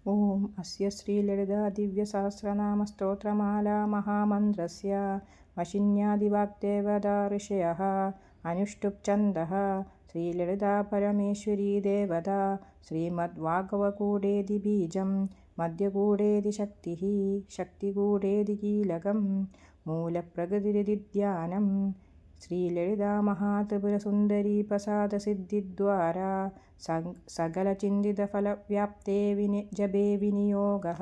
ॐ अस्य श्रीललितादिव्यसहस्रनामस्तोत्रमाला महामन्त्रस्य वशिन्यादिवाग्देवता ऋषयः अनुष्टुप्छन्दः श्रीललितापरमेश्वरी देवता श्रीमद्वाग्भवकूटेति बीजं मध्यकूटेति शक्तिः शक्तिकूटेति कीलकं मूलप्रकृतिरिति ध्यानं श्रीललितामहात्रिपुरसुन्दरी प्रसादसिद्धिद्वारा सकलचिन्तितफलव्याप्ते जपे विनियोगः।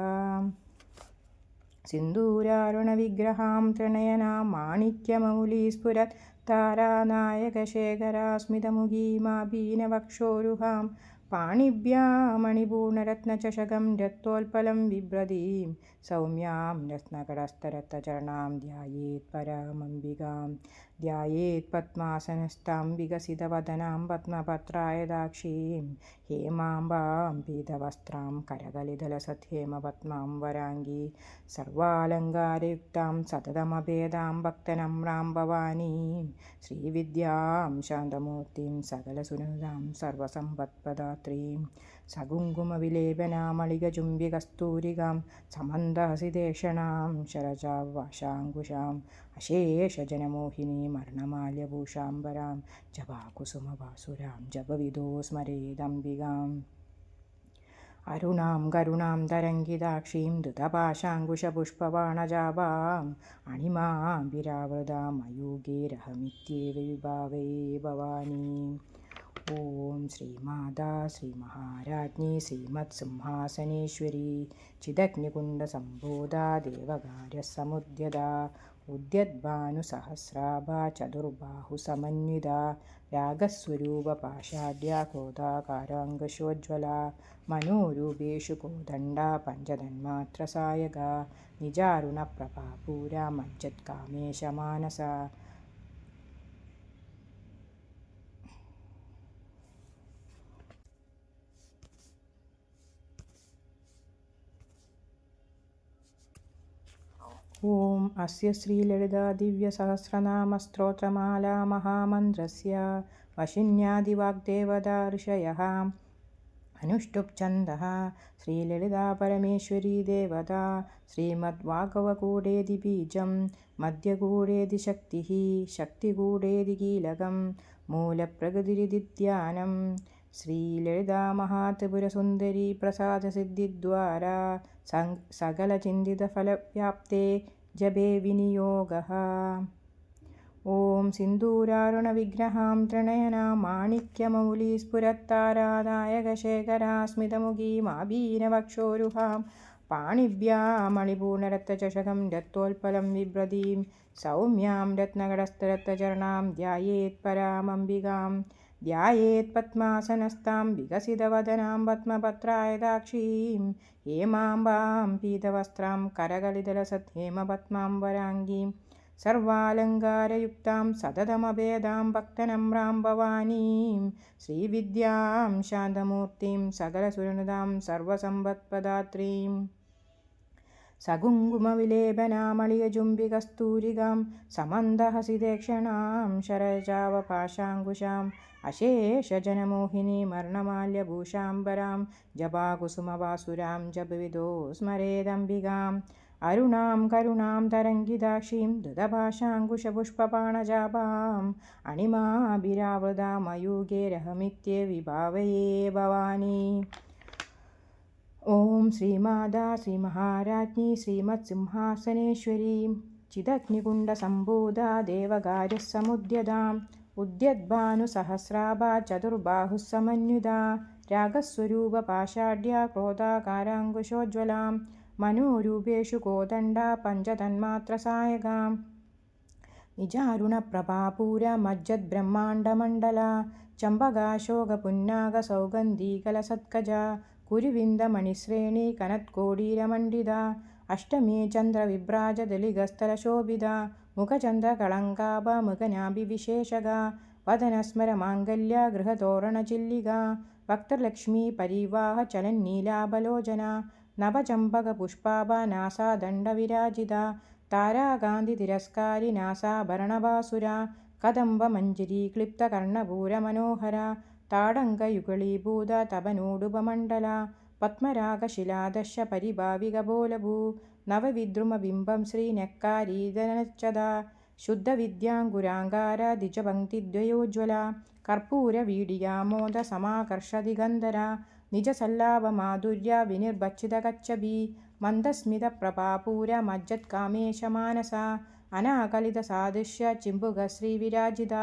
सिन्दूरारुणविग्रहां त्रिनयनां माणिक्यमौलिस्फुरत् तारानायकशेखरास्मितमुखीमापीनवक्षोरुहां पाणिभ्यां मणिपूर्णरत्नचषकं रक्तोत्पलं बिभ्रतीं सौम्यां रत्नकरस्तरत्नचरणां ध्यायेत् परामम्बिकां ध्यायेत् पद्मासनस्थां विकसितवदनां पद्मपत्रायदाक्षीं हेमाम्बां पीतवस्त्रां करकलिदलसत्हेमपद्मां वराङ्गी सर्वालङ्कारयुक्तां सततमभेदां भक्तनम्रां भवानीं श्रीविद्यां शान्तमूर्तिं सकलसुहृदां सर्वसम्पत्प्रदात्रीं सकुङ्कुमविलेपनामलिकचुम्बिकस्तूरिकां समन्दहसितेक्षणां शरजावाशाङ्कुशाम् अशेषजनमोहिनीं अर्णमाल्यभूषाम्बरां जपाकुसुमभासुरां जपविदो स्मरेदम्बिकाम् अरुणां करुणां तरङ्गिताक्षीं धृतपाशाङ्कुशपुष्पबाणजाभाम् अणिमाभिरावृतां मयूगैरहमित्येव विभावये भवानीम्। ॐ श्रीमाता श्रीमहाराज्ञी श्रीमत्सिंहासनेश्वरी चिदग्निकुण्डसम्भूता देवकार्यसमुद्यता उद्यद्भानुसहस्राभा चतुर्बाहुसमन्विता रागस्वरूपपाषाढ्या क्रोधाकाराङ्कुशोज्ज्वला मनोरूपेषु कोदण्डा पञ्चतन्मात्रसायका निजारुणप्रभापूरा मज्जत्कामेशमानसा। ॐ अस्य श्रीललितादिव्यसहस्रनामस्तोत्रमाला महामन्त्रस्य वशिन्यादिवाग्देवता ऋषयः अनुष्टुप्छन्दः श्रीललितापरमेश्वरी देवता श्रीमद्वाग्भवकूटेति बीजं मध्यकूटेति शक्तिः शक्तिकूटेति कीलकं मूलप्रकृतिरिति ध्यानं श्रीललितामहात्रिपुरसुन्दरी प्रसादसिद्धिद्वारा सकलचिन्तितफलव्याप्ते जपे विनियोगः। ॐ सिन्दूरारुणविग्रहां त्रिनयनां माणिक्यमौलिस्फुरत् तारानायकशेखरास्मितमुखीमाभीनवक्षोरुहां पाणिभ्यां मणिपूर्णरत्नचषकं रक्तोत्पलं बिभ्रतीं सौम्यां रत्नकरस्तरत्नचरणां ध्यायेत् परामम्बिकां ध्यायेत् पद्मासनस्थां विकसितवदनां पद्मपत्रायदाक्षीं हेमाम्बां पीतवस्त्रां करकलिदलसत्हेमपद्मां वराङ्गीं सर्वालङ्कारयुक्तां सततमभेदां भक्तनम्रां भवानीं श्रीविद्यां शान्तमूर्तिं सकलसुहृदां सर्वसम्पत्प्रदात्रीं सकुङ्कुमविलेपनामलिकचुम्बिकस्तूरिकां समन्दहसितेक्षणां शरजावपाशाङ्कुशाम् अशेषजनमोहिनीं अर्णमाल्यभूषाम्बरां जपाकुसुमभासुरां जपविदो स्मरेदम्बिकाम् अरुणां करुणां तरङ्गिताक्षीं धृतपाशाङ्कुशपुष्पबाणजाभाम् अणिमाभिरावृतां मयूगैरहमित्येव विभावये भवानी। ॐ श्रीमाता श्रीमहाराज्ञी श्रीमत्सिंहासनेश्वरी चिदग्निकुण्डसम्भूता देवकार्यसमुद्यताम् उद्यद्भानुसहस्राभा चतुर्बाहुसमन्विता रागस्वरूपपाषाढ्या क्रोधाकाराङ्कुशोज्ज्वलां मनोरूपेषु कोदण्डा पञ्चतन्मात्रसायकां निजारुणप्रभापूरा मज्जद्ब्रह्माण्डमण्डला चम्पकाशोकपुन्नागसौगन्धीकलसत्कजा कुरुविन्दमणिश्रेणी कनत्कोडीरमण्डिता अष्टमे चन्द्रविभ्राजदलिगस्थलशोभिता मुखचन्द्रकलङ्काभा मुखनाभिविशेषगा वदनस्मरमाङ्गल्या गृहतोरणचिल्लिका वक्त्रलक्ष्मी परिवाह चलन्नीलाबलोचना नवचम्पकपुष्पाभा नासादण्डविराजिता ताराकान्तितिरस्कारी नासाभरणभासुरा कदम्बमञ्जरी क्लिप्तकर्णपूरमनोहरा ताडङ्गयुगलीभूता तपनोडुपमण्डला പത്മരാഗശിലാദശ പരിഭാവികബോലഭൂ നവവിദ്രുമബിംബം ശ്രീനക്കാരീതനച്ചത ശുദ്ധവിദ്യാങ്കുരാങ്കാര ദ്വിജപംക്തിദ്വയോജ്വല കർപ്പൂരവീഡിയാമോദ സമാകർഷദിഗന്ധര നിജസല്ലാപമാധുര്യ വിനിർഭക്ഷിതകച്ചബി മന്ദസ്മിതപ്രഭാപൂര മജ്ജത്കാമേശമാനസ അനാകലിതസാദൃശ്യ ചിമ്പുകശ്രീവിരാജിത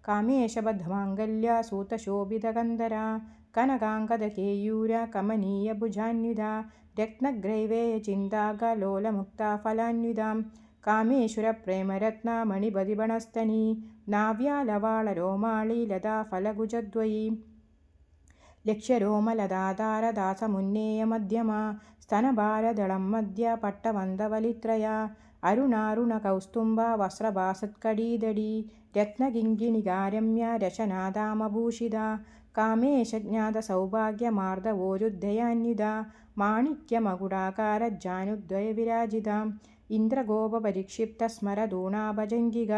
കാമേശബദ്ധമാംഗല്യ സൂതശോഭിതഗന്ധര കനകാംഗദകേയൂര കമനീയഭുജാന്വിത രത്നഗ്രൈവേയചിന്താകലോലമുക്താഫലാന്വിതാം കാമേശ്വരപ്രേമരത്ന മണിപതിബണസ്തനി നാവ്യാലവാളരോമാളി ലതാഫലകുജദ്വയീ ലക്ഷ്യരോമലതാതാരദാസമുന്നേയമധ്യമ സ്തനഭാരദളം മധ്യ പട്ടവന്തവലിത്രയ അരുണാരുണകൗസ്തുംഭ വസ്ത്രഭാസത്കടീദടി രത്നകിങ്കിണികാരമ്യ രശനാദാമഭൂഷിത കാമേശജ്ഞാതസൗഭാഗ്യമാർദ്ദവോരുദ്ധയാന്വിത മാണിക്യമകുടാകാരജാനുദ്വയവിരാജിത ഇന്ദ്രഗോപപരിക്ഷിപ്തസ്മരദൂണാഭജംഗിക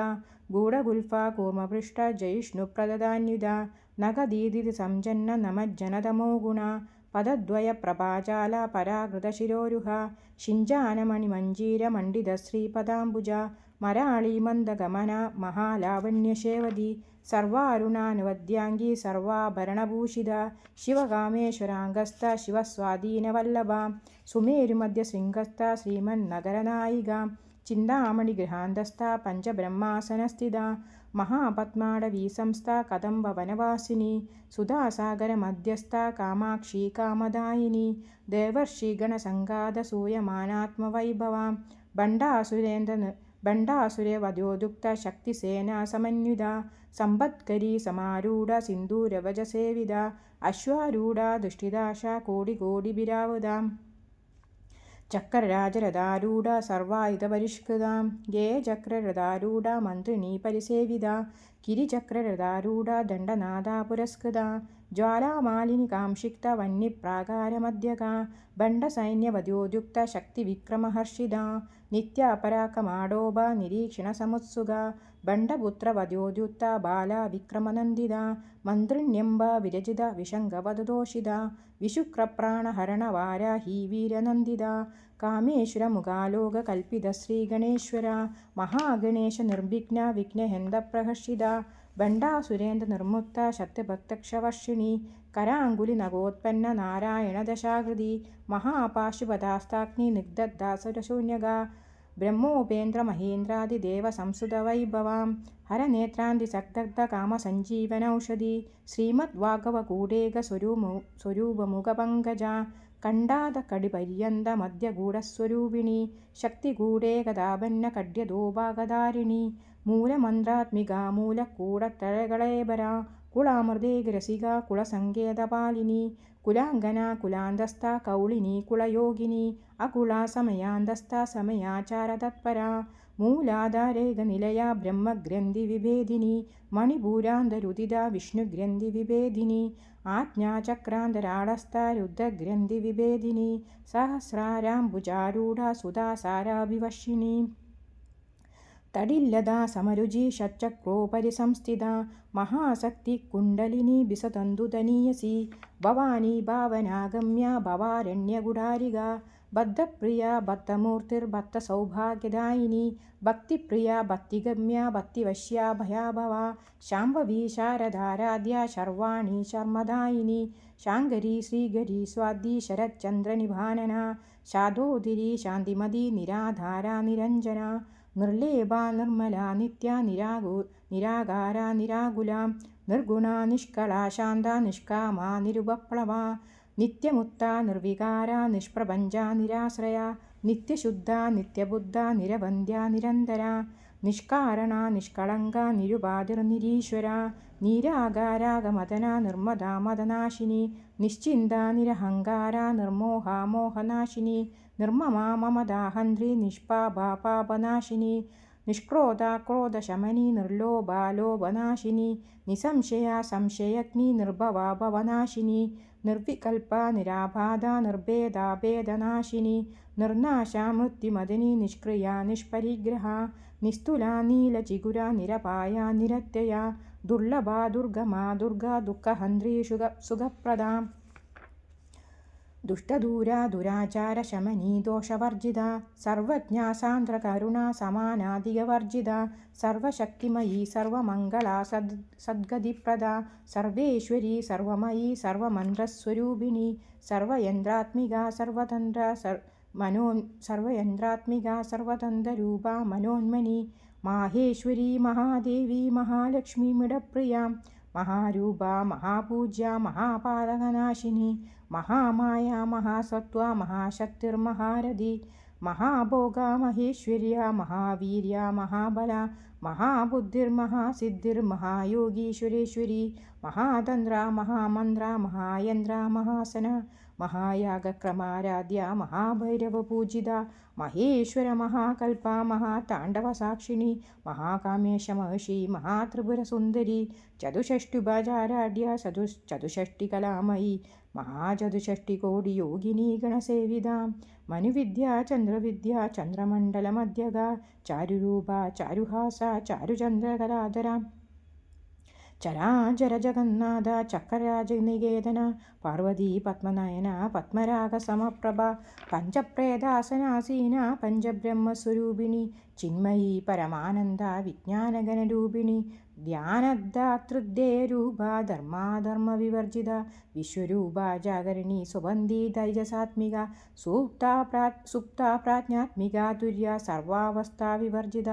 ഗൂഢഗുൽഫാ കൂർമ്മപൃഷ്ട ജയിഷ്ണുപ്രദദാന്വിത നഖദീദിസംജന്ന നമജ്ജനതമോഗുണ പദദ്വയപ്രഭാജാല പരാകൃതശിരോരുഹ ശിഞ്ചാനമണിമഞ്ജീരമണ്ഡിതശ്രീപദാംബുജ മരാളീമന്ദഗമന മഹാലാവണ്യശേവതി സർവാരുണാനുവദ്യാംഗീ സർവാഭരണഭൂഷിത ശിവകാമേശ്വരാംഗസ്ഥ ശിവസ്വാധീനവല്ലഭ സുമേരുമധ്യശൃംഗസ്ഥ ശ്രീമന്നഗരനായിക ചിന്താമണിഗൃഹാന്തസ്ഥ പഞ്ചബ്രഹ്മാസനസ്ഥിത മഹാപത്മാടവീസംസ്ഥ കദംബവനവാസിനി സുധാസാഗരമധ്യസ്ഥ കാമാക്ഷി കാമദായിനി ദേവർഷിഗണസംഘാതസൂയമാനാത്മവൈഭവ ഭണ്ഡാസുരവദ്യോദുക്ത ശക്തിസേനാ സമന്വിത സമ്പത്കരീ സമാരൂഢ സിന്ദൂരവജസേവിത അശ്വാരൂഢ ദുഷ്ടിദാശ കോടികോടിഭിരാവൃത ചക്രരാജരഥാരൂഢ സർവായുധപരിഷ്കൃത ഗേയചക്രരഥാരൂഢ മന്ത്രിണീ പരിസേവിത കിരിചക്രരഥാരൂഢ ദണ്ഡനാഥ പുരസ്കൃത ജ്വാലാമാലിനി കാംക്ഷിക്ത വന്യപ്രാകാരമധ്യക ഭണ്ഡസൈന്യവദ്യോദ്യുക്ത ശക്തിവിക്രമഹർഷിത നിത്യാപരാക്കമാഡോഭ നിരീക്ഷണസമുത്സുക ഭണ്ഡപുത്രവദ്യോദ്യുക്ത ബാല വിക്രമനന്ദിത മന്ത്രിണ്യംബ വിരജിത വിശങ്കവദദോഷിത വിശുക്രപ്രാണഹരണവാരാഹി വീരനന്ദിത കാമേശ്വരമുഖാലോക കൽപ്പിത ശ്രീഗണേശ്വര മഹാഗണേശ നിർവിഘ്ന വിഘ്നഹന്ത ഭണ്ഡാസുരേന്ദ്ര നിർമുക്ത ശക്തിഭക്തക്ഷവർഷിണി കരാങ്കുലി നഗോത്പന്ന നാരായണ ദശാകൃതി മഹാപാശുപതാസ്താഗ്നി നിഗ്ധദാസുരശൂന്യക ബ്രഹ്മോപേന്ദ്ര മഹേന്ദ്രാദിദേവ സംസുതവൈഭവാം ഹരനേത്രാന്തി സഗ്ധ കാമസഞ്ജീവനൌഷധി ശ്രീമദ്വാഗവകൂടേക സ്വരൂപമുഖപങ്കജ കണ്ടാദകടിപര്യന്ത മധ്യഗൂഢസ്വരൂപിണി ശക്തിഗൂഢേകദാപന്ന കഡ്യദോഭാഗധാരിണി മൂലമന്ത്രാത്മിക മൂലക്കൂടത്തഴകളേബര കുളാമൃതേകരസിക കുളസങ്കേതപാലിനി കുലാംഗന കുലാന്തസ്ഥ കൗളിനി കുളയോഗിനി അകുള സമയാന്തസ്ഥ സമയാചാരതത്പര മൂലാധാരേകനിലയ ബ്രഹ്മഗ്രന്ഥി വിഭേദിനി മണിപൂരാന്തരുദിത വിഷ്ണുഗ്രന്ഥി വിഭേദിനി ആജ്ഞാചക്രാന്തരാളസ്ഥ രുദ്രഗ്രന്ഥി വിഭേദിനി സഹസ്രാരാംബുജാരൂഢ സുധാസാരാഭിവർഷിണി തടില്ലത സമരുചി ഷറ്ചക്രോപരി സംസ്ഥിത മഹാശക്തി കുണ്ടലിനി ബിസതന്തുതനീയസി ഭവാനി ഭാവനാഗമ്യ ഭവാരണ്യഗുഡാരിക ബദ്ധപ്രിയ ബദ്ധമൂർത്തിർബദ്ധസൗഭാഗ്യദായിനി ഭക്തിപ്രിയ ഭക്തിഗമ്യ ഭക്തിവശ്യ ഭയാഭവ ശാംഭവി ശാരദാരാധ്യ ശർവാണി ശർമ്മദായിനി ശാങ്കരി ശ്രീഗരി സ്വാതി ശരച്ചന്ദ്രനിഭാനന ശാദോദിരി ശാന്തിമതി നിരാധാര നിരഞ്ജന നിർലേപ നിർമ്മല നിത്യ നിരാകാര നിരാകുല നിർഗുണ നിഷ്കള ശാന്ത നിഷ്കാമ നിരുപപ്ലവ നിത്യമുക്ത നിർവികാര നിഷ്പ്രപഞ്ച നിരാശ്രയ നിത്യശുദ്ധ നിത്യബുദ്ധ നിരവന്ധ്യ നിരന്തര നിഷ്കാരണ നിഷ്കളങ്ക നിരുപാധിർനിരീശ്വര നിരാകാരാഗമദന നിർമ്മദാമദനാശിനി നിശ്ചിന്ത നിരഹങ്കാര നിർമോഹ മോഹനാശിനി നിർമ്മമാ മമദാഹന്ത്രി നിഷ്പാപാപാപനാശിനി നിഷ്ക്രോധ ക്രോധശമനി നിർലോഭാലോഭനാശിനി നിസംശയ സംശയഗ്നി നിർഭവാ ഭവനാശിനി നിർവികൽപ നിരാബാധ നിർഭേദാഭേദനാശിനി നിർനാശ മൃത്യുമദിനി നിഷ്ക്രിയ നിഷ്പരിഗ്രഹ നിസ്തുല നീലചിഗുര നിരപായ നിരത്യയ ദുർലഭ ദുർഗമ ദുർഗ ദുഃഖഹന്ത്രി സുഖപ്രദ ദുഷ്ടദൂരാ ദുരാചാരശമനീ ദോഷവർജിത സർവജ്ഞാ സാന്ദ്രകരുണാ സമാനാധികവർജിത സർവശക്തിമയീ സർവമംഗളാ സദ്ഗതിപ്രദ സർവേശ്വരീ സർവമയീ സർവമന്ത്രസ്വരൂപിണി സർവയന്ത്രാത്മിക സർവതന്ത്രരൂപ മനോന്മനി മാഹേശ്വരീ മഹാദേവി മഹാലക്ഷ്മീമിടപ്രിയ മഹാരൂപ മഹാപൂജ്യ മഹാപാതകനാശിനി മഹാമായ മഹാസത്വ മഹാശക്തിർമഹാരഥി മഹാഭോഗ മഹേശ്വര്യ മഹാവീര്യ മഹാബല മഹാബുദ്ധിർമഹാസിദ്ധിർമഹായോഗീശ്വരേശ്വരി മഹാതന്ത്ര മഹാമന്ത്ര മഹായന്ത്ര മഹാസന മഹായാഗക്രമാരാധ്യ മഹാഭൈരവപൂജിത മഹേശ്വര മഹാകൽപ മഹാതാണ്ഡവസാക്ഷിണി മഹാകാമേശമഹർഷി മഹാത്രിപുരസുന്ദരി ചതുഷ്ടുഭാചാരാഢ്യ ചതുഷ്ടികലാമയി മഹാചതുഷ്ടികോടിയോഗിനി ഗണസേവിത മനുവിദ്യ ചന്ദ്രവിദ്യ ചന്ദ്രമണ്ഡലമധ്യഗ ചാരുരൂപ ചാരുഹാസ ചാരുചന്ദ്രകലാധര ചരാചര ജഗന്നാഥ ചക്രരാജനികേതന പാർവതീ പത്മനയന പത്മരാഗസമപ്രഭ പഞ്ചപ്രേതാസനാസീന പഞ്ചബ്രഹ്മസ്വരൂപിണി ചിന്മയീ പരമാനന്ദ വിജ്ഞാനഗണരൂപിണി ധ്യാനദാതൃദേയരൂപ ധർമാധർമ്മവിവർജിത വിശ്വരൂപ ജാഗരണി സുബന്ധി തൈജസാത്മിക സുപ്ത പ്രാജ്ഞാത്മിക തുര്യ സർവാവസ്ഥാവിവർജിത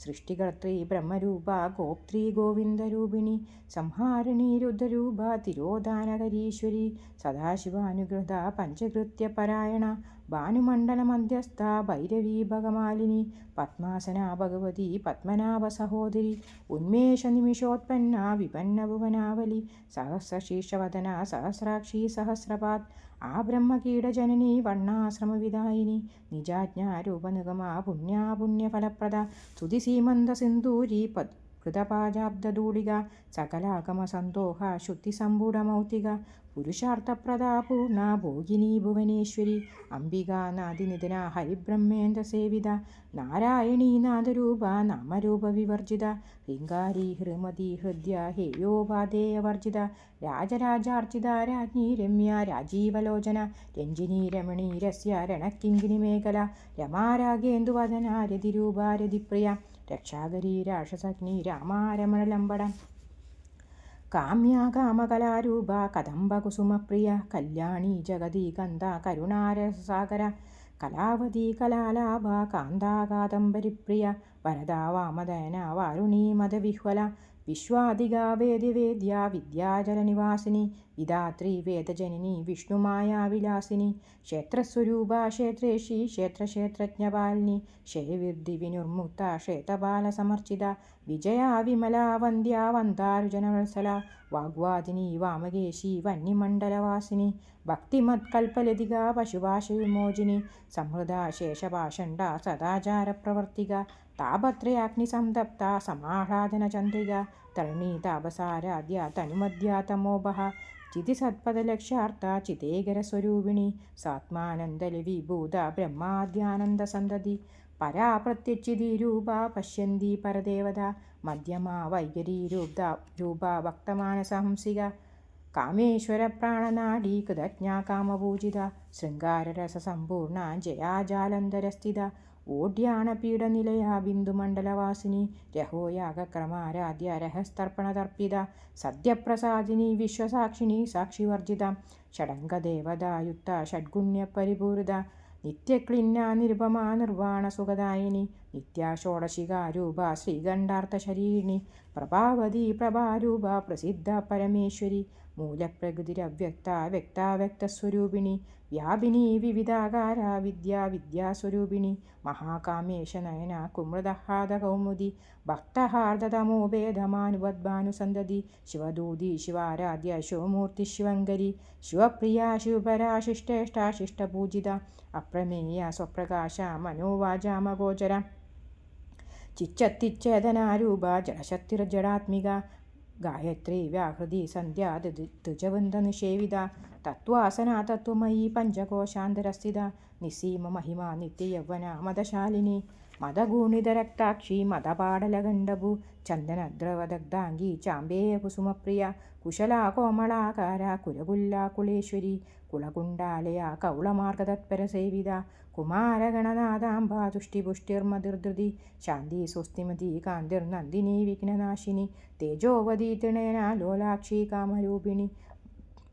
സൃഷ്ടികർत्री ബ്രഹ്മരൂപ ഗോപ്ത്രീ ഗോവിന്ദരൂപിണി സംഹാരിണീ രുദ്രരൂപ തിരോധാനകരീശ്വരി സദാശിവാനുഗൃത പഞ്ചകൃത്യപരായണ ഭാനുമണ്ഡലമധ്യസ്ഥ ഭൈരവീ ഭഗമാലിനി പത്മാസന ഭഗവതി പത്മനാഭ സഹോദരി ഉന്മേഷനിമിഷോത്പന്ന വിപന്ന ഭുവനാവലി സഹസ്രശീർഷവദന സഹസ്രാക്ഷി സഹസ്രപാത് ആ ബ്രഹ്മകീടജനനി വർണ്ണാശ്രമവിദായിനി നിജാജ്ഞാരൂപനിഗമ പുണ്യാപുണ്യഫലപ്രദ സ്തുതിസീമന്തസിന്ദൂരി കൃതപാജാബ്ദധൂളിക സകലാഗമസന്തോഹ ശുദ്ധിസമ്പൂഢമൗക്തിക പുരുഷാർത്ഥപ്രദാ പൂർണ ഭോഗിനി ഭുവനേശ്വരി അംബികാനാദിനിധന ഹരിബ്രഹ്മേന്ദ്രസേവിത നാരായണീ നാദരൂപ നാമരൂപവിവർജിത ഹൃങ്കാരി ഹൃമതി ഹൃദ്യ ഹേയോപാധേയവർജിത രാജരാജാർച്ചിത രാജ്ഞി രമ്യ രാജീവലോചന രഞ്ജിനി രമണീ രസ്യ രണക്കിങ്കിനി മേഖല രമാരാഗേന്ദുവദന രതിരൂപ രതിപ്രിയ രക്ഷാകരീ രാക്ഷസഗ്നി രാമാരമണലംബടം കാമ്യ കാമകലാരൂപ കദംബകുസുമപ്രിയ കല്യാണി ജഗതി ഗന്ധ കരുണാരസാഗര കലാവതി കലാലാഭ കാന്താ കാദംബരിപ്രിയ വരദാ വാമദയന വാരുണീ മദവിഹ്വല വിശ്വാദിക വേദ്യവേദ്യ വിദ്യാജലനിവാസിനി വിധാത്രി വേദജനനി വിഷ്ണുമായാവിലാസിനി ക്ഷേത്രസ്വരൂപ ക്ഷേത്രേഷി ക്ഷേത്രക്ഷേത്രജ്ഞപാലിനി ക്ഷയവിർദ്ധി വിനുർമുക്ത ക്ഷേത്രബാലസമർച്ചിത വിജയാ വിമല വന്ദ്യ വന്ദാരുജനവത്സല വാഗ്വാദിനി വാമകേശി വന്യമണ്ഡലവാസിനി ഭക്തിമത്കൽപ്പലതിക പശുഭാഷവിമോചിനി സമൃദ്ധ ശേഷഭാഷണ്ഡ സദാചാരപ്രവർത്തിക താപത്രയാഗ്നിസംതപ്ത സമാഹ്ലാദനചന്ദ്രിക തരണീ താപസാരാധ്യ തനുമധ്യ തമോഭ ചിതിസത്പദലക്ഷ്യാർത്ഥ ചിതേകരസ്വരൂപിണി സാത്മാനന്ദലവിഭൂത ബ്രഹ്മാദ്യാനന്ദസന്തതി പരാ പ്രത്യച്ചിതിരൂപ പശ്യന്തി പരദേവത മധ്യമാ വൈഖരീ രൂപ ഭക്തമാനസഹംസിക കാമേശ്വര പ്രാണനാഡീ കൃതജ്ഞാ കാമപൂജിത ശൃംഗാരരസസമ്പൂർണ ജയാജാലന്ധരസ്ഥിത ഓഡ്യാണപീഠനിലയ ബിന്ദുമണ്ഡലവാസിനി രഹോയാഗക്രമാരാധ്യ രഹസ്തർപ്പണതർപ്പിത സദ്യപ്രസാദിനി വിശ്വസാക്ഷിണി സാക്ഷിവർജിത ഷഡംഗദേവതായുക്ത ഷഡ്ഗുണ്യപരിപൂരിത നിത്യക്ലിന്ന നിരുപമാ നിർവാണസുഖദായിനി നിത്യാഷോഡശികാരൂപ ശ്രീകണ്ഠാർത്ഥശരീരിണി പ്രഭാവതി പ്രഭാരൂപ പ്രസിദ്ധ പരമേശ്വരി മൂലപ്രകൃതിരവ്യക്ത വ്യക്താവ്യക്തസ്വരൂപിണി വ്യാപിനി വിവിധാകാര വിദ്യാസ്വരൂപിണി മഹാകാമേശനയന കുമൃദഹാദകൗമുദി ഭക്തഹാർദതമോഭേദമാനുവദ്ഭാനുസന്തതി ശിവദൂതി ശിവാരാധ്യ ശിവമൂർത്തി ശിവങ്കരി ശിവപ്രിയ ശിവപരാശിഷ്ടേഷ്ടാശിഷ്ടപൂജിത അപ്രമേയ സ്വപ്രകാശ മനോവാചാമഗോചര ചിച്ചത്തിച്ഛേദനാരൂപ ജഡശക്തിർജടാത്മിക ഗായത്രി വ്യാഹൃതി സന്ധ്യ ത്രിജവന്തനിഷേവിത തത്വാസന തത്വമയീ പഞ്ചകോശാന്തരസ്ഥിത നിസ്സീമ മഹിമ നിത്യയൗവന മദശാലിനി മദഗൂണിതരക്താക്ഷി മദപാടലഗണ്ഡഭു ചന്ദനദ്രവദഗ്ധാംഗി ചാമ്പേയ കുസുമപ്രിയ കുശലാ കോമളാകാര കുലകുല്ലാകുലേശ്വരി കുളകുണ്ടാലയ കൗളമാർഗതത്പരസേവിത കുമാരഗണനാഥാംബ തുഷ്ടിപുഷ്ടിർമതിർധൃതി ശാന്തി സ്വസ്തിമതി കാന്തിർനന്ദിനി വിഘ്നനാശിനി തേജോവതി തൃണേന ലോലാക്ഷി കാമരൂപിണി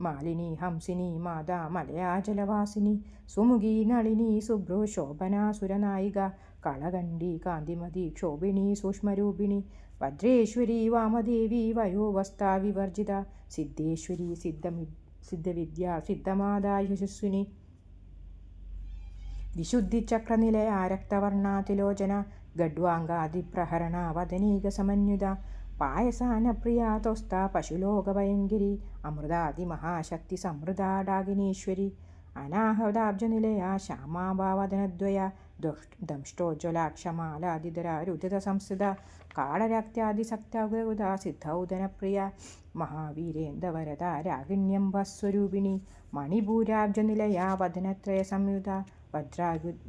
മാലിനി ഹംസിനി മാതാ മലയാചലവാസിനി സുമുഖി നളിനി ശുഭ്രോ ശോഭനാ സുരനായിക കളകണ്ഠി കാന്തിമതി ക്ഷോഭിണി സൂക്ഷ്മരൂപിണി വജ്രേശ്വരി വാമദേവി വയോവസ്ഥാ വിവർജിത സിദ്ധേശ്വരി സിദ്ധവിദ്യ സിദ്ധമാതാ യശസ്വിനി വിശുദ്ധിചക്രനിലയ രക്തവർണാതിലോചന ഗഡ്വാംഗാദിപ്രഹരണ വദനീകസമന്വിത പായസാനപ്രിയാ തോസ്ത പശുലോകഭയങ്കിരി അമൃതാദിമഹാശക്തി സമൃദ്ധാ ഡാകിനീശ്വരി അനാഹതാബ്ജനിലയ ശ്യാമാഭാവദനദ്വയ ദംഷ്ടോജ്വലാക്ഷമാലാദിധര സംസ്ഥിത കാളരക്ത്യാദിസക്തൗദ സിദ്ധൗദനപ്രിയ മഹാവീരേന്ദ്രവരദ രാഗിണ്യംബസ്വരൂപിണി മണിഭൂരാബ്ജനിലയ വദനത്രയ സംയുത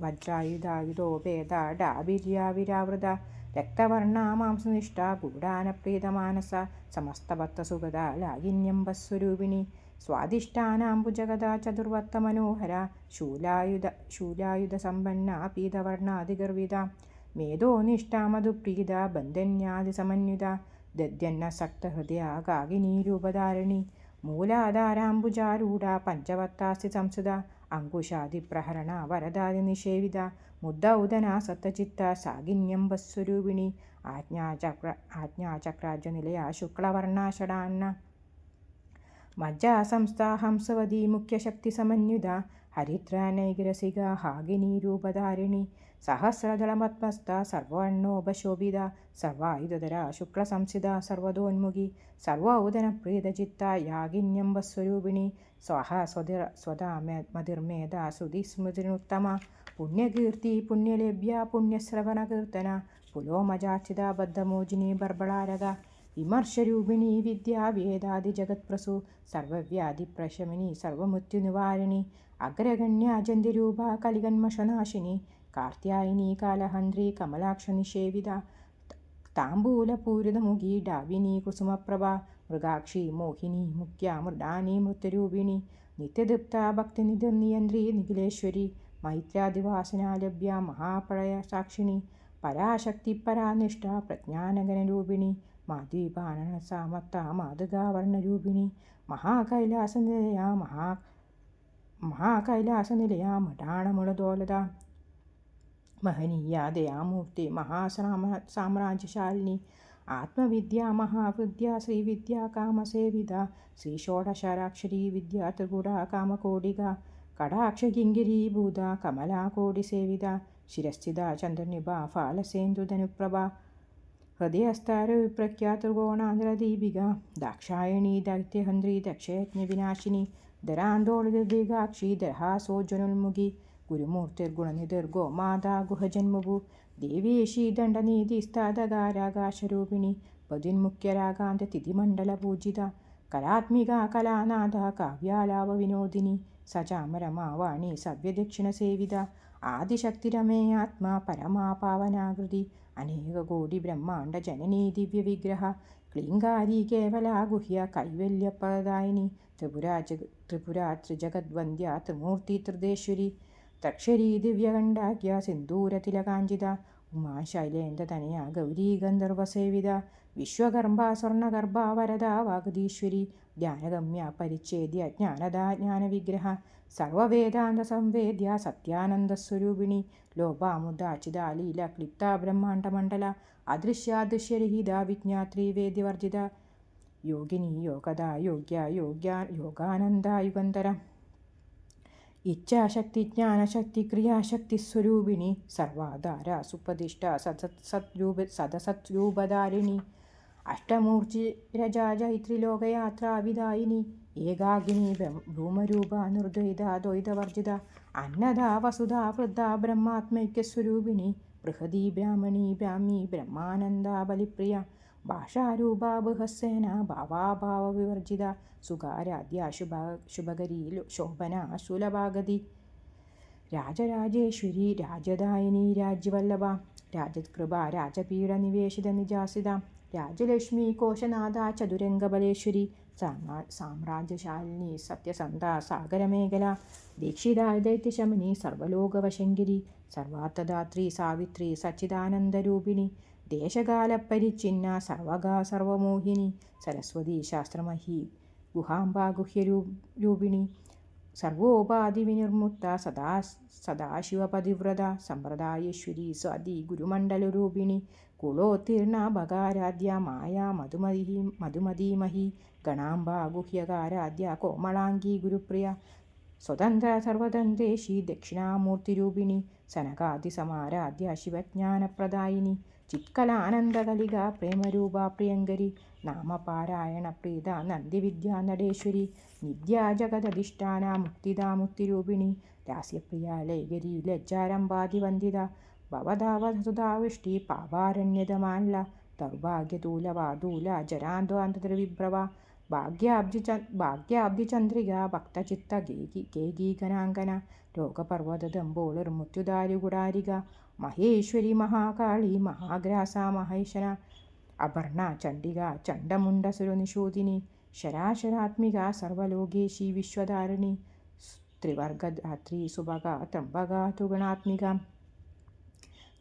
വജ്രായുധായുധോപേത ഡാഭിര്യാവിരാവൃത രക്തവർണ മാംസനിഷ്ഠ ഗൂഢാനപ്രീതമാനസ സമസ്തഭക്തസുഗത ലാഗിന്യംബസ്വരൂപിണി സ്വാദിഷ്ഠാനാംബുജഗത ചതുർവത്തമനോഹര ശൂലായുധസമ്പന്ന പീതവർണാധിഗർവിത മേധോനിഷ്ഠാ മധുപ്രീത ബന്ധന്യാദിസമന്വിത ദദ്യന്നസക്തഹൃദയ കാകിനീരൂപധാരിണി മൂലാധാരാംബുജാരൂഢ പഞ്ചവത്താസ്തി സംസുത അങ്കുശാദിപ്രഹരണ വരദാദിനിഷേവിത മുദ്ദൗദന സത്തചിത്ത സാഗിന്യംബസ്വരൂപിണി ആജ്ഞാചക്രാജ്യനിലയ ശുക്ലവർണാഷടാന്ന മജ്ജാസംസ്ഥാ ഹംസവതി മുഖ്യശക്തിസമന്വിത ഹരിദ്രാനൈകരസിക ഹാഗിനീരൂപധാരിണി സഹസ്രദളമത്മസ്ഥ സർവർണോപശോഭിത സർവായുധര ശുക്ലസംസിത സർവതോന്മുഖി സർവൗദനപ്രീതചിത്ത യാഗിന്യംബസ്വരൂപിണി സ്വഹ സ്വദാ മതിർമേധ ശ്രുതിസ്മൃതിനുത്തമ പുണ്യകീർത്തി പുണ്യലേഭ്യ പുണ്യശ്രവണകീർത്തന പുലോമജാചിത ബദ്ധമോചിനി ബർബളാരക വിമർശരൂപിണി വിദ്യാ വേദാദിജഗത്പ്രസു സർവവ്യാധിപ്രശമിനി സർവമൃത്യുനിവാരിണി അഗ്രഗണ്യാജന്തിരൂപ കലികന്മഷനാശിനി കാർത്യായനി കാലഹന്ത്രി കമലാക്ഷനിഷേവിത താംബൂലപൂരിതമുഖി ഡാവിനി കുസുമപ്രഭ മൃഗാക്ഷി മോഹിനി മുഖ്യ മൃഡാനി മൃത്യരൂപിണി നിത്യതൃപ്ത ഭക്തിനിധിർനിയന്ത്രി നിഖിലേശ്വരി മൈത്രാദിവാസനാലഭ്യ മഹാപ്രളയ സാക്ഷിണി പരാശക്തി പരാനിഷ്ഠ പ്രജ്ഞാനഗനരൂപിണി മാദ്വീപാനനസാമത്ത മാതൃകാവർണരൂപിണി മഹാകൈലാസനിലയ മഠാണമുളദോലത മഹനീയ ദയാമൂർത്തി മഹാസാമ്രാജ്യശാലിനി ആത്മവിദ്യാ മഹാവിദ്യ ശ്രീവിദ്യാ കാമസേവിത ശ്രീഷോഡശാക്ഷരീ വിദ്യ ത്രിപുര കാമകോടിക കടാക്ഷകിങ്കിരീഭൂത കമലാകോടിസേവിത ശിരസ്ഥിത ചന്ദ്രനിഭ ഫാലസേന്ദുധനുപ്രഭ ഹൃദയസ്ഥാരവിപ്രഖ്യാ ത്രികോണാന്തരദീപിക ദാക്ഷായണീ ദൈത്യഹന്ത്രി ദക്ഷയജ്ഞവിനാശിനി ധരാന്തോളിതദീർഘാക്ഷി ദർഹാസോജ്വലോന്മുഖി ഗുരുമൂർത്തിർഗുണനിധിർഗോ മാതാ ഗുഹജന്മഭു ദേവീശി ദണ്ഡനീതിസ്താദകാരാകാശരൂപിണി പതിന്മുഖ്യരാഗാന്തതിഥിമണ്ഡലപൂജിത കലാത്മിക കലാനാഥ കാവ്യാലാപവിനോദിനി സചാമരമാവാണി സവ്യദക്ഷിണസേവിത ആദിശക്തിരമേ ആത്മാ പരമാ പാവനാകൃതി അനേകകോടി ബ്രഹ്മാണ്ഡ ജനനീ ദിവ്യവിഗ്രഹ ക്ലീങ്കാരി കേവലാ ഗുഹ്യ കൈവല്യപ്രദായിനി ത്രിപുരാ ത്രിജഗദ്വന്ദ്യ ത്രിമൂർത്തി ത്രിദേശ്വരി തക്ഷരീ ദിവ്യകണ്ഠാഖ്യ സിന്ദൂരതിലകാഞ്ചിത ഉമാ ശൈലേന്ദ്രതനയ ഗൗരീ ഗന്ധർവസേവിത വിശ്വഗർഭ സ്വർണഗർഭ വരദാ വാഗതീശ്വരി ധ്യാനഗമ്യ പരിച്ഛേദ്യ ജ്ഞാനദാ ജ്ഞാനവിഗ്രഹ സർവവേദാന്ത സംവേദ്യ സത്യാനന്ദസ്വരൂപിണി ലോപാമുദാചിത ലീല ക്ലിപ്ത ബ്രഹ്മാണ്ഡമണ്ഡല അദൃശ്യാദൃശ്യരഹിത വിജ്ഞാത്രി വേദ്യവർജിത യോഗിനി യോഗദ യോഗാനന്ദ യുഗന്ധര ഇച്ഛാശക്തി ജ്ഞാനശക്തി ക്രിയാശക്തിസ്വരൂപിണി സർവാധാര സുപ്രതിഷ്ഠ സദസദ്രൂപധാരിണി അഷ്ടമൂർച്ചിരജാജൈത്രിലോകയാത്രാവിദായിനി ഏകാഗ്നി ഭൂമരൂപ നിർദ്വൈതാദ്വൈതവർജിത അന്നദാ വസുധാ വൃദ്ധ ബ്രഹ്മാത്മൈക്യസ്വരൂപിണി ബൃഹദീ ബ്രാഹ്മണി ബ്രാഹ്മി ബ്രഹ്മാനന്ദാ ബലിപ്രിയ ഭാഷാരൂപ ബൃഹസ്സേന ഭാവാഭാവവിവർജിത സുഖാരാധ്യ ശുഭകരീ ശോഭന സുലഭാഗതി രാജരാജേശ്വരി രാജദായിനി രാജ്യവല്ലഭ രാജകൃപ രാജപീഠ നിജാസിത രാജലക്ഷ്മി കോശനാഥ ചതുരംഗബലേശ്വരി സാമ്രാജ്യശാലിനി സത്യസന്ധ സാഗരമേഖല ദീക്ഷിത ദൈത്യശമനി സർവലോകവശങ്കിരി സർവാർത്ഥദാത്രി സാവിത്രി സച്ചിദാനന്ദരൂപിണി ദേശകാലപരിച്ഛിന്ന സർവമോഹിനി സരസ്വതി ശാസ്ത്രമഹി ഗുഹാംബ ഗുഹ്യരൂപിണി സർവോപാധിവിനിർമുക്ത സദാശിവപതിവ്രത സമ്പ്രദായേശ്വരി സ്വാതി ഗുരുമണ്ഡലരൂപിണി കുളോത്തീർണ ഭഗാരാധ്യ മായാ മധുമതീമഹി ഗണാംബ ഗുഹ്യകാരാധ്യ കോമളാംഗി ഗുരുപ്രിയ സ്വതന്ത്ര സർവതന്ത്രേഷി ദക്ഷിണാമൂർത്തിരൂപിണി സനകാദിസമാരാധ്യ ശിവജ്ഞാനപ്രദായിനി ചിത്കലാനന്ദകലിക പ്രേമരൂപ പ്രിയങ്കരി നാമപാരായണ പ്രീത നന്ദിവിദ്യാ നടേശ്വരി നിത്യാ ജഗദധിഷ്ഠാന മുക്തിദാ മുക്തിരൂപിണി രാസ്യപ്രിയ ലൈഗരി ലജ്ജാരംഭാതിവന്ദിത ഭവതാവസുധാവിഷ്ടി പാപാരണ്യതമാല്ല ദൗർഭാഗ്യതൂലവാദൂല ജരാന്തോന്തരവിഭ്രവ ഭാഗ്യാബ്ധിചന്ദ്രിക ഭക്തചിത്ത ഗേഗീകനാങ്കന രോഗപർവ്വതദംബോളിർമുത്യുദാരുകുടാരിക മഹേശ്വരി മഹാകാളി മഹാഗ്രാസ മഹേശ്വര അപർണ ചണ്ഡിക ചണ്ഡമുണ്ടസുരനിഷൂദിനി ശരാശരാത്മിക സർവലോകേശി വിശ്വധാരിണി ത്രിവർഗധാത്രി സുഭഗ ത്രംബക ത്രിഗുണാത്മിക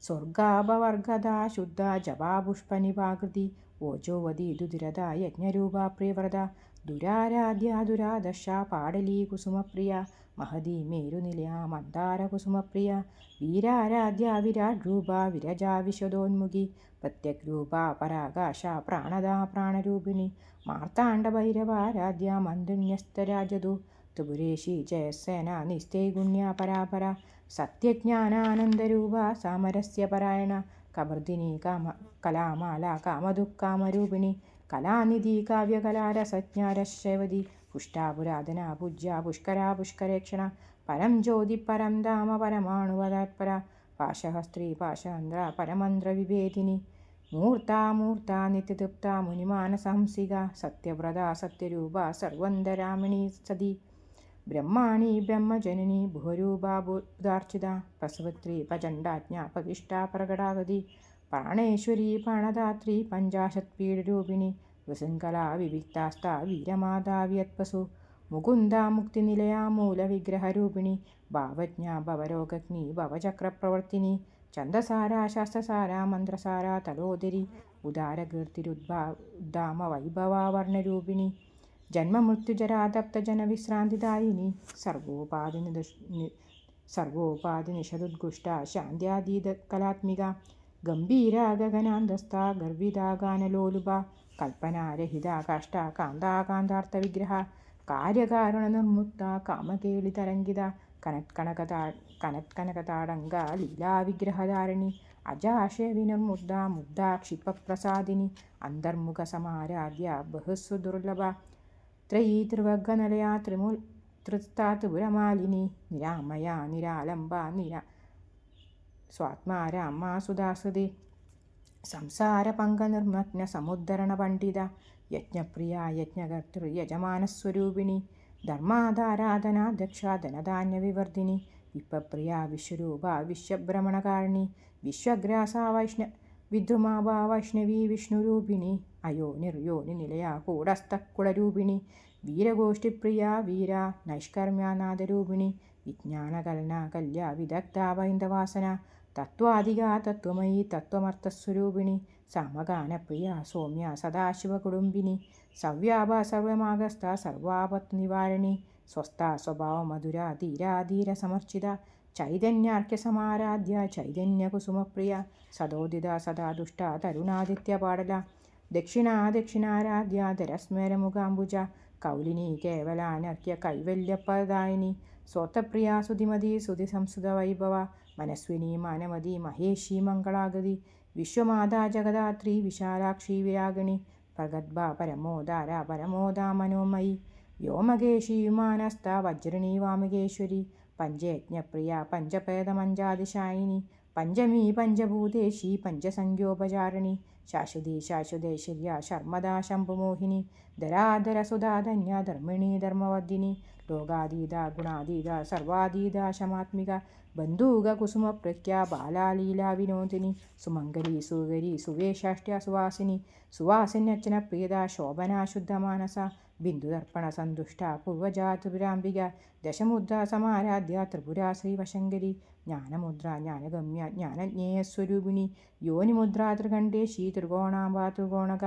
സ്വർഗാപവർഗദ ശുദ്ധ ജപാപുഷ്പനിപാകൃതി ഓജോവതി ദുധിരത യജ്ഞരൂപ പ്രിയവ്രത ദുരാരാധ്യ ദുരാദശ പാടലീ കുസുമപ്രിയ മഹതി മേരുനിലയ മന്ദാര കുസുമപ്രിയ വീരാരാധ്യ വിരാട് രൂപ വിരജാ വിശദോന്മുഖി പ്രത്യഗ്രൂപ പരാകാശ പ്രാണദ പ്രാണരൂപിണി മാർത്താണ്ഡഭൈരവാരാധ്യ മന്ദന്യസ്തരാജതു ത്രിപുരേശി ജയസേന നിസ്തൈഗുണ്യ പരാപര സത്യജ്ഞാനാനന്ദരൂപ സാമരസ്യ പരായണ കബർദിനി കലാമാല കാമദുഃഖാമരൂപിണി കലാനിധി കാവ്യകലാരസജ്ഞാരശേവതി പുഷ്ടാപുരാതന പൂജ്യ പുഷ്കരാ പുഷ്കരേക്ഷണ പരം ജ്യോതി പരം ധാമ പരമാണുവതാത്പര പാശഹസ്ത്രീ പാശാന്ദ്ര പരമന്ത്രവിഭേദിനി മൂർത്ത നിത്യതൃപ്ത മുനിമാനസംസിക സത്യവ്രത സത്യരൂപ സർവന്തരാമിണി സതി ബ്രഹ്മാണി ബ്രഹ്മജനനി ഭുവരൂപാർച്ചിത പ്രസവത്രി പ്രചണ്ഡാജ്ഞ പ്രതിഷ്ഠാ പ്രകടാഗതി പ്രാണേശ്വരി പ്രാണദാത്രി പഞ്ചാശത്പീഠരൂപിണി വൃസങ്കലാ വിവിക്താസ്ത വീരമാതാവിയത്പസു മുകുന്ദ മുക്തിനിലയ മൂലവിഗ്രഹരൂപിണി ഭാവജ്ഞ ഭവരോഗഗ്നി ഭവചക്രപ്രവർത്തിനി ഛന്ദസാര ശാസ്ത്രസാര മന്ത്രസാര തലോദരി ഉദാരകീർത്തിരുദ്ധാമ വൈഭവാവർണരൂപിണി ജന്മമൃത്യുജരാതപ്തജനവിശ്രാന്തിദായിനി സർവോപാധിനിഷദുദ്ഘുഷ്ട ശാന്ത്യാതീതകലാത്മിക ഗംഭീര ഗഗനാന്തസ്ഥ ഗർവിതാഗാനലോലുപ കൽപ്പനാരഹിത കാഷ്ട കാന്താകാന്താർത്ഥവിഗ്രഹ കാര്യകാരണനിർമുക്ത കാമകേളിതരംഗിത കനത്കനകതാടങ്ക ലീലാവിഗ്രഹധാരിണി അജാശയവിനിർമുഗ്ധ മുഗ്ധാക്ഷിപ്രസാദിനി അന്തർമുഖസമാരാധ്യ ബഹുസ്വ ദുർലഭ ത്രയീ ത്രിവർഗനലയ ത്രിപുരമാലിനി നിരാമയ നിരാലംബ സ്വാത്മാരാമ സുധാസുതി സംസാരപങ്കനിർമ്മഗ്ന സമുദ്ധരണ പണ്ഡിത യജ്ഞപ്രിയ യജ്ഞകർത്തൃ യജമാനസ്വരൂപിണി ധർമാധാരാധനാധ്യക്ഷ ധനധാന്യവിവർദ്ധിനി വിപ്രപ്രിയ വിശ്വരൂപ വിശ്വഭ്രമണകാരിണി വിശ്വഗ്രാസ വിദ്രുമാഭ വൈഷ്ണവി വിഷ്ണുരൂപിണി അയോനിർയോനി നിലയ കൂടസ്ഥക്കുളരൂപിണി വീരഗോഷ്ഠിപ്രിയ വീര നൈഷ്കർമ്മ്യനാഥരൂപിണി വിജ്ഞാനകലന കല്യ വിദഗ്ധ വൈന്ദവാസന തത്വാധിക തത്വമയി തത്വമർത്ഥസ്വരൂപിണി സമഗാനപ്രിയ സൗമ്യ സദാശിവകുടുംബിനി സവ്യാഭ സർവമാഗസ്ഥ സർവാപത്നിവാരിണി സ്വസ്ഥ സ്വഭാവമധുര ധീരാധീര സമർച്ചിത ചൈതന്യാർക്യസമാരാധ്യ ചൈതന്യകുസുമപ്രിയ സദോദിത സദാ ദുഷ്ട തരുണാദിത്യപാടല ദക്ഷിണാരാധ്യ ധരസ്മരമുഖാംബുജ കൗലിനി കേവലാനർക്യ കൈവല്യപ്രദായിനി സ്വോത്തപ്രിയ സുധിമതി സുധിസംസ്കൃത വൈഭവ മനസ്വിനി മാനമതി മഹേഷി മംഗളാഗതി വിശ്വമാതാ ജഗദാത്രി വിശാലാക്ഷി വിരാഗിണി പ്രഗത്ഭ പരമോദാര പരമോദാ മനോമയി വ്യോമകേശി വിമാനസ്ഥ വജ്രണി വാമികേശ്വരി പഞ്ചയജ്ഞപ്രിയ പഞ്ചപേദമഞ്ചാതിശായിനി പഞ്ചമീ പഞ്ചഭൂതേശി പഞ്ചസംഖ്യോപചാരിണി ശാശ്വതേശ്വര്യ ശർമ്മദാ ശംഭുമോഹിനി ധരാധര സുധാധന്യ ധർമ്മിണി ധർമ്മവർദ്ധിനി ലോകാതീത ഗുണാതീത സർവാതീത ശമാത്മിക ബന്ധൂകകുസുമപ്രഖ്യാ ബാലാലീലാ വിനോദിനി സുമംഗലി സുഗരി സുവേഷാഷ്ട്യ സുവാസിനി സുവാസിന്യർച്ചന പ്രിയത ശോഭനാ ശുദ്ധമാനസ ബിന്ദുദർപ്പണ സന്തുഷ്ട പൂർവജാ ത്രിപുരാംബിക ദശമുദ്ര സമാരാധ്യ ത്രിപുരാ ശ്രീവശങ്കരി ജ്ഞാനമുദ്ര ജ്ഞാനഗമ്യ ജ്ഞാനജ്ഞേയസ്വരൂപിണി യോനിമുദ്ര ത്രികണ്ഠേശി ത്രികോണാംബ ത്രികോണക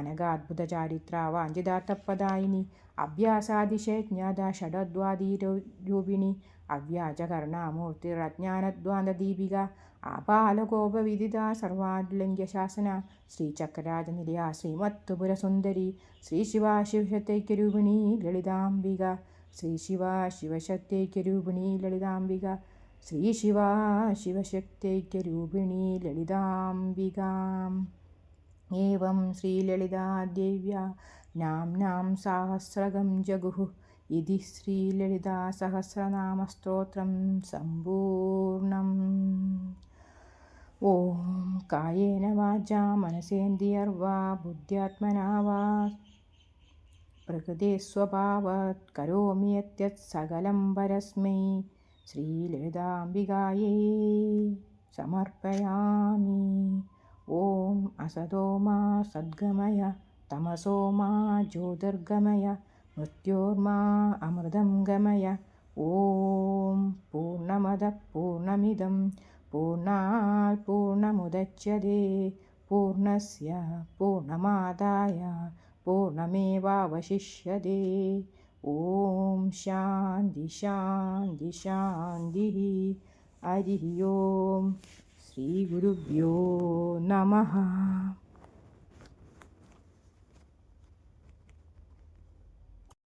അനഘാദ്ഭുത ചാരിത്ര വാഞ്ചിതാർത്ഥപ്രദായിനി അഭ്യാസാതിശയജ്ഞാത ഷഡദ്വാദീരൂപിണി അവ്യാജകർണാമൂർത്തിരജ്ഞാനദ്വാന്തദീപിക ആപാലകോപവിദിത സർവാലംഘ്യശാസന ശ്രീചക്രരാജനിലയ ശ്രീമത്തുപുരസുന്ദരി ശ്രീശിവ ശിവശക്തൈക്യരൂപിണി ലളിതാംബിക ശ്രീശിവ ശിവശക്തൈക്യരൂപിണി ലളിതാംബിക ശ്രീശിവ ശിവശക്തൈക്യരൂപിണി ലളിതാംബിക ഏവം ശ്രീലളിതാദേവ്യാ നാംനാം സഹസ്രകം ജഗുഃ ഇതി ശ്രീലളിതാസഹസ്രനാമസ്തോത്രം സമ്പൂർണം. ഓം കായേന വാചാ മനസേന്ദ്രിയർവാ ബുദ്ധ്യാത്മനാ വാ പ്രകൃതേ സ്വഭാവാത് കരോമി യദ്യത് സകലം പരസ്മൈ ശ്രീലളിതാംബികായൈ സമർപ്പയാമി. ഓം അസതോ മാ സദ്ഗമയ തമസോ മാ ജ്യോതിർഗമയ മൃത്യോർമാ അമൃതം ഗമയ. ഓം പൂർണ്ണമദഃ പൂർണ്ണമിദം പൂർണ്ണാത് പൂർണ്ണമുദച്യതേ പൂർണ്ണസ്യ പൂർണ്ണമാദായ പൂർണ്ണമേവാവശിഷ്യതേ. ഓം ശാന്തി ശാന്തി ശാന്തി. ഹരി ഓം. ശ്രീ ഗുരുഭ്യോ നമഃ.